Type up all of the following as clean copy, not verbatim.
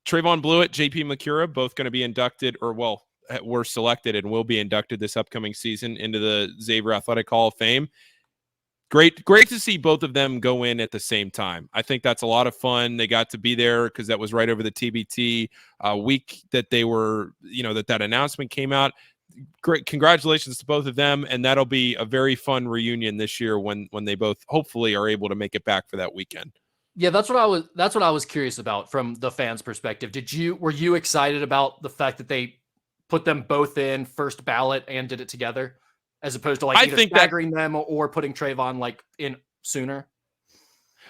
Trevon Bluiett JP Macura, both going to be inducted, were selected and will be inducted this upcoming season into the Xavier Athletic Hall of Fame. Great to see both of them go in at the same time. I think that's a lot of fun. They got to be there because that was right over the TBT week that they were, that announcement came out. Great, congratulations to both of them, and that'll be a very fun reunion this year when they both hopefully are able to make it back for that weekend. Yeah, that's what I was curious about from the fans' perspective. Were you excited about the fact that they put them both in first ballot and did it together, as opposed to either staggering them or putting Trevon in sooner?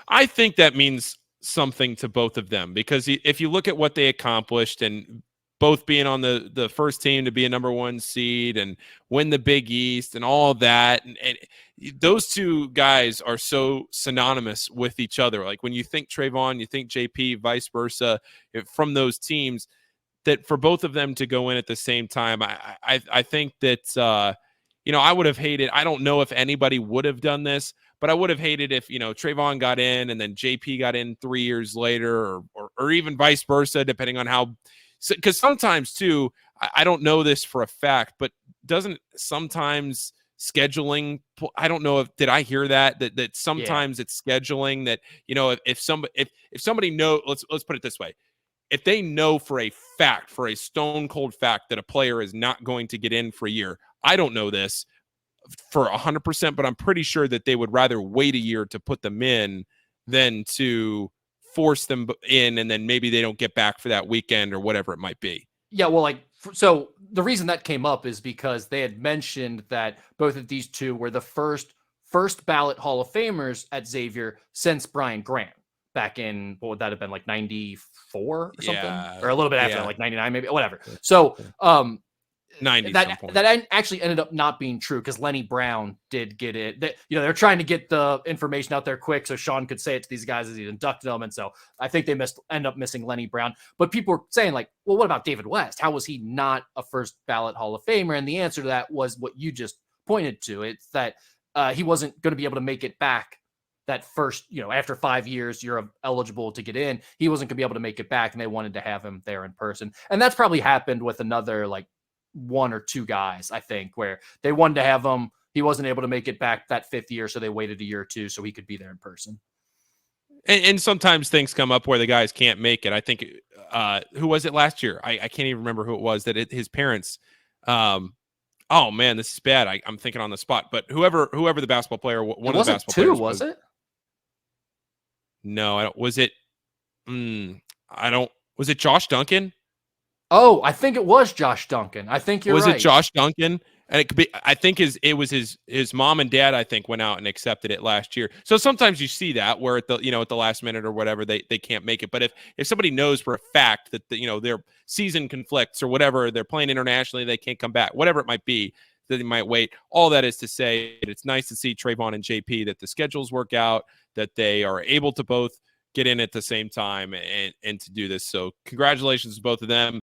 I think that means something to both of them, because if you look at what they accomplished, and both being on the first team to be a number 1 seed and win the Big East and all that, and those two guys are so synonymous with each other. Like when you think Trevon, you think JP, vice versa, from those teams. That for both of them to go in at the same time, I think that I would have hated. I don't know if anybody would have done this, but I would have hated if Trevon got in and then JP got in 3 years later, or even vice versa, depending on how. Because sometimes too, I don't know this for a fact, but doesn't sometimes scheduling? I don't know did I hear that sometimes it's scheduling that if somebody know, let's put it this way. If they know for a stone cold fact that a player is not going to get in for a year, I don't know this for 100%, but I'm pretty sure that they would rather wait a year to put them in than to force them in, and then maybe they don't get back for that weekend or whatever it might be. Yeah, well, so the reason that came up is because they had mentioned that both of these two were the first ballot Hall of Famers at Xavier since Brian Grant. Back in, what would that have been, 94 or something? Or a little bit after, 99 maybe, whatever. So 90 that actually ended up not being true, because Lenny Brown did get it. They're trying to get the information out there quick so Sean could say it to these guys as he inducted them, and so I think they end up missing Lenny Brown. But people were saying well, what about David West? How was he not a first ballot Hall of Famer? And the answer to that was what you just pointed to. It's that he wasn't going to be able to make it back that first, after 5 years, you're eligible to get in. He wasn't going to be able to make it back, and they wanted to have him there in person. And that's probably happened with another, 1 or 2 guys, I think, where they wanted to have him. He wasn't able to make it back that 5th year, so they waited a year or 2 so he could be there in person. And sometimes things come up where the guys can't make it. I think, who was it last year? I can't even remember who it was, that his parents, oh man, this is bad. I'm thinking on the spot, but whoever the basketball player, one of the basketball players was it? No, I don't. Was it? I don't. Was it Josh Duncan? Oh, I think it was Josh Duncan. I think you're right. Was it Josh Duncan? And it could be. I think it was his mom and dad, I think, went out and accepted it last year. So sometimes you see that where at the last minute or whatever they can't make it. But if somebody knows for a fact that their season conflicts or whatever, they're playing internationally, they can't come back, whatever it might be, that they might wait. All that is to say, it's nice to see Trevon and JP, that the schedules work out, that they are able to both get in at the same time and to do this. So congratulations to both of them.